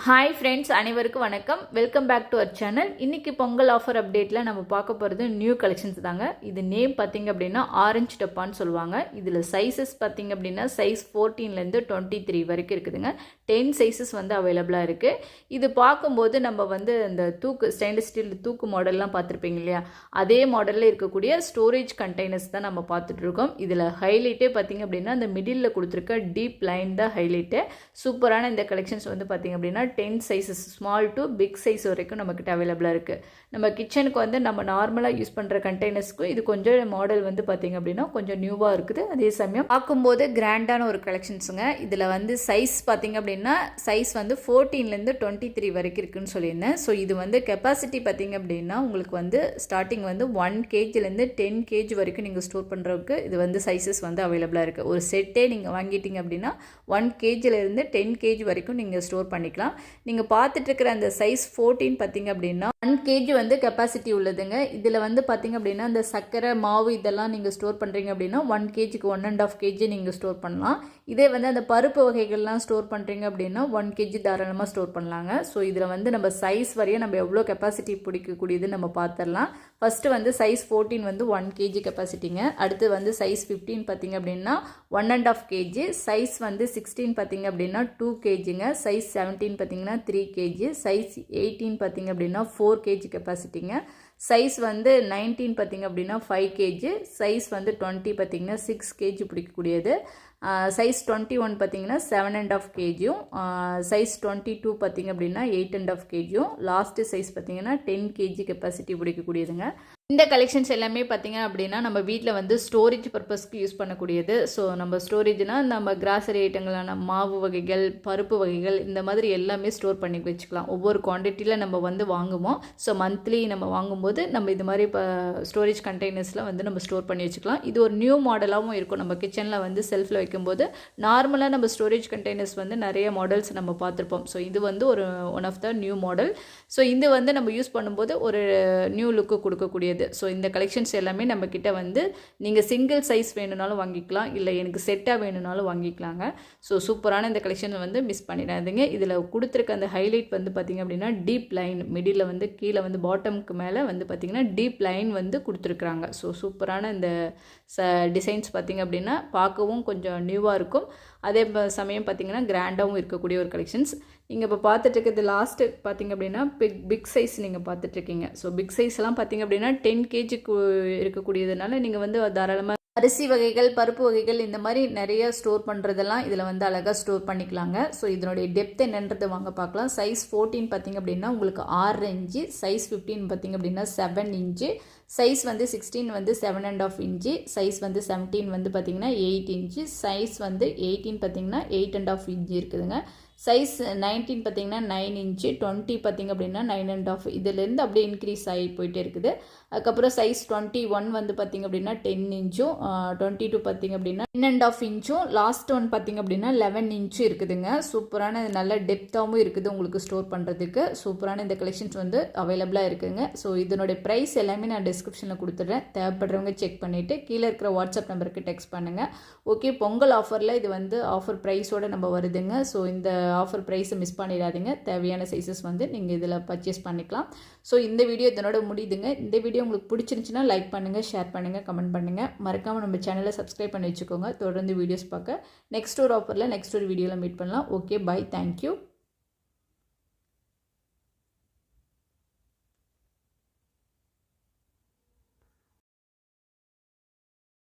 Hi friends, அனைவருக்கும் வணக்கம். Welcome back to our channel. இன்றைக்கி பொங்கல் ஆஃபர் அப்டேட்டில் நம்ம பார்க்க போகிறது நியூ கலெக்ஷன்ஸ் தாங்க. இது நேம் பார்த்திங்க அப்படின்னா ஆரஞ்சு டப்பான்னு சொல்லுவாங்க. இதில் சைஸஸ் பார்த்திங்க அப்படின்னா சைஸ் 14லேருந்து 23 வரைக்கும் இருக்குதுங்க. 10 சைஸஸ் வந்து அவைலபிளாக இருக்குது. இது பார்க்கும்போது நம்ம வந்து இந்த ஸ்டெயின்லெஸ் ஸ்டீல் தூக்கு மாடல்லாம் பார்த்துருப்பீங்க இல்லையா, அதே மாடலில் இருக்கக்கூடிய ஸ்டோரேஜ் கண்டெய்னர்ஸ் தான் நம்ம பார்த்துட்ருக்கோம். இதில் ஹைலைட்டே பார்த்திங்க அப்படின்னா இந்த மிடில் கொடுத்துருக்க டீப் லைன் தான் ஹைலைட்டு. சூப்பரான இந்த கலெக்ஷன்ஸ் வந்து பார்த்திங்க அப்படின்னா 10 sizes small to big size வரைக்கும் நம்மக்கிட்ட அவைலபிளாக இருக்குது. நம்ம கிச்சனுக்கு வந்து நம்ம நார்மலாக யூஸ் பண்ணுற கண்டெய்னர்ஸ்க்கும் இது கொஞ்சம் மாடல் வந்து பார்த்திங்க அப்படின்னா கொஞ்சம் நியூவாக இருக்குது. அதே சமயம் பார்க்கும்போது கிராண்டான ஒரு கலெக்ஷன்ஸுங்க. இதில் வந்து சைஸ் பார்த்திங்க அப்படின்னா சைஸ் வந்து 14லேருந்து 23 வரைக்கும் இருக்குதுன்னு சொல்லியிருந்தேன். ஸோ இது வந்து கெப்பாசிட்டி பார்த்திங்க அப்படின்னா உங்களுக்கு வந்து ஸ்டார்டிங் வந்து 1 kgலேருந்து 10 kg வரைக்கும் நீங்கள் ஸ்டோர் பண்ணுறதுக்கு இது வந்து சைஸஸ் வந்து அவைலபிளாக இருக்குது. ஒரு செட்டே நீங்கள் வாங்கிட்டீங்க அப்படின்னா 1 kgலேருந்து 10 kg வரைக்கும் நீங்கள் ஸ்டோர் பண்ணிக்கலாம். நீங்கள் பார்த்துட்ருக்கிற அந்த சைஸ் 14 பார்த்திங்க அப்படின்னா 1 kg வந்து கெப்பாசிட்டி உள்ளதுங்க. இதில் வந்து பார்த்திங்க அப்படின்னா இந்த சர்க்கரை மாவு இதெல்லாம் நீங்கள் ஸ்டோர் பண்ணுறீங்க அப்படின்னா 1 kgக்கு 1.5 kg நீங்கள் ஸ்டோர் பண்ணலாம். இதே வந்து அந்த பருப்பு வகைகள்லாம் ஸ்டோர் பண்ணுறீங்க அப்படின்னா 1 kg தாராளமாக ஸ்டோர் பண்ணலாங்க. ஸோ இதில் வந்து நம்ம சைஸ் வரையும் நம்ம எவ்வளோ கெப்பாசிட்டி பிடிக்கக்கூடியதுன்னு நம்ம பார்த்துடலாம். ஃபஸ்ட்டு வந்து சைஸ் 14 வந்து 1 kg கெப்பாசிட்டிங்க. அடுத்து வந்து சைஸ் 15 பார்த்திங்க அப்படின்னா 1.5 kg. சைஸ் வந்து 16 பார்த்திங்க அப்படின்னா 2 kgங்க. சைஸ் 17 பார்த்திங்கன்னா 3 kg. சைஸ் 18 பார்த்திங்க அப்படின்னா 4 kg கெப்பாசிட்டிங்க. சைஸ் வந்து 19 பார்த்திங்க அப்படின்னா 5 kg. சைஸ் வந்து 20 பார்த்திங்கன்னா 6 kg பிடிக்கக்கூடியது. சைஸ் 21 பார்த்திங்கன்னா 7.5 kg. சைஸ் 22 பார்த்திங்க அப்படின்னா 8.5 kg. லாஸ்ட்டு சைஸ் பார்த்திங்கன்னா 10 kg கெப்பாசிட்டி பிடிக்கக்கூடியதுங்க. இந்த கலெக்ஷன்ஸ் எல்லாமே பார்த்திங்க அப்படின்னா நம்ம வீட்டில் வந்து ஸ்டோரேஜ் பர்பஸ்க்கு யூஸ் பண்ணக்கூடியது. ஸோ நம்ம ஸ்டோரேஜ்னால் நம்ம கிராசரி ஐட்டங்களான மாவு வகைகள், பருப்பு வகைகள், இந்த மாதிரி எல்லாமே ஸ்டோர் பண்ணி வச்சுக்கலாம். ஒவ்வொரு குவான்டிட்டியில் நம்ம வந்து வாங்குவோம். ஸோ மந்த்லி நம்ம வாங்கும்போது நம்ம இது மாதிரி இப்போ ஸ்டோரேஜ் கண்டெய்னர்ஸில் வந்து நம்ம ஸ்டோர் பண்ணி வச்சுக்கலாம். இது ஒரு நியூ மாடலாகவும் இருக்கும். நம்ம கிச்சனில் வந்து செல்ஃபில் வைக்கும்போது நார்மலாக நம்ம ஸ்டோரேஜ் கண்டெய்னர்ஸ் வந்து நிறைய மாடல்ஸ் நம்ம பார்த்துருப்போம். ஸோ இது வந்து ஒரு one of the new model. So இது வந்து நம்ம யூஸ் பண்ணும்போது ஒரு நியூ லுக்கு கொடுக்கக்கூடியது. ஸோ இந்த கலெக்ஷன்ஸ் எல்லாமே நம்மக்கிட்ட வந்து நீங்கள் சிங்கிள் சைஸ் வேணும்னாலும் வாங்கிக்கலாம், இல்லை எனக்கு செட்டாக வேணும்னாலும் வாங்கிக்கலாங்க. ஸோ சூப்பரான இந்த கலெக்ஷன் வந்து மிஸ் பண்ணிடாதீங்க. இதில் கொடுத்துருக்க அந்த ஹைலைட் வந்து பார்த்திங்க அப்படின்னா டீப் லைன் மிடில் வந்து கீழே வந்து பாட்டமுக்கு மேலே வந்து பார்த்திங்கன்னா டீப் லைன் வந்து கொடுத்துருக்குறாங்க. ஸோ சூப்பரான இந்த டிசைன்ஸ் பார்த்திங்க அப்படின்னா பார்க்கவும் கொஞ்சம் நியூவாக இருக்கும். அதே சமயம் பார்த்திங்கன்னா கிராண்டாகவும் இருக்கக்கூடிய ஒரு கலெக்ஷன்ஸ். நீங்கள் இப்போ பார்த்துட்டு இருக்கிறது லாஸ்ட்டு பார்த்திங்க அப்படின்னா பிக் சைஸ் நீங்கள் பார்த்துட்ருக்கீங்க. ஸோ பிக் சைஸ்லாம் பார்த்திங்க அப்படின்னா 10 kgக்கு இருக்கக்கூடியதுனால நீங்கள் வந்து தாராளமாக அரிசி வகைகள், பருப்பு வகைகள் இந்த மாதிரி நிறைய ஸ்டோர் பண்ணுறதெல்லாம் இதில் வந்து அழகாக ஸ்டோர் பண்ணிக்கலாங்க. ஸோ இதனுடைய டெப்த் என்னன்றது வாங்க பார்க்கலாம். சைஸ் 14 பார்த்திங்க அப்படின்னா உங்களுக்கு 6 இன்ச்சு. சைஸ் 15 பார்த்திங்க அப்படின்னா 7 இன்ச்சு. சைஸ் வந்து 16 வந்து 7.5 இன்ச்சு. சைஸ் வந்து 17 வந்து பார்த்திங்கன்னா 8 இன்ச்சு. சைஸ் வந்து 18 பார்த்திங்கன்னா 8.5 இன்ச்சு இருக்குதுங்க. சைஸ் 19 பார்த்திங்கன்னா 9 இன்ச்சு. 20 பார்த்திங்க அப்படின்னா 9.5. இதிலேருந்து அப்படியே இன்க்ரீஸ் ஆகி போயிட்டே இருக்குது. அதுக்கப்புறம் சைஸ் 21 வந்து பார்த்திங்க அப்படின்னா 10 இன்ச்சும். 22 பார்த்திங்க அப்படின்னா 10.5 இன்ச்சும். லாஸ்ட் ஒன் பார்த்திங்க அப்படின்னா 11 இன்ச்சும் இருக்குதுங்க. சூப்பரான நல்ல டெப்த்தாகவும் இருக்குது உங்களுக்கு ஸ்டோர் பண்ணுறதுக்கு. சூப்பரான இந்த கலெக்ஷன்ஸ் வந்து அவைலபிளாக இருக்குதுங்க. ஸோ இதனுடைய ப்ரைஸ் எல்லாமே நான் டிஸ்கிரிப்ஷனில் கொடுத்துட்றேன். தேவைப்படுறவங்க செக் பண்ணிவிட்டு கீழே இருக்கிற வாட்ஸ்அப் நம்பருக்கு டெக்ஸ்ட் பண்ணுங்கள். ஓகே, பொங்கல் ஆஃபரில் இது வந்து ஆஃபர் ப்ரைஸோடு நம்ம வருதுங்க. ஸோ இந்த ஆஃபர் ப்ரைஸை மிஸ் பண்ணிடாதீங்க. தேவையான சைஸஸ் வந்து நீங்கள் இதில் பர்ச்சேஸ் பண்ணிக்கலாம். ஸோ இந்த வீடியோ இதனோட முடியுதுங்க. இந்த வீடியோ உங்களுக்கு பிடிச்சிருந்துச்சுன்னா லைக் பண்ணுங்கள், ஷேர் பண்ணுங்கள், கமெண்ட் பண்ணுங்கள். மறக்காமல் நம்ம சேனலை சப்ஸ்கிரைப் பண்ணி வச்சுக்கோங்க. தொடர்ந்து வீடியோஸ் பார்க்க நெக்ஸ்ட் ஒரு ஆஃபரில் நெக்ஸ்ட் ஒரு வீடியோவில் மீட் பண்ணலாம். Okay, bye, thank you.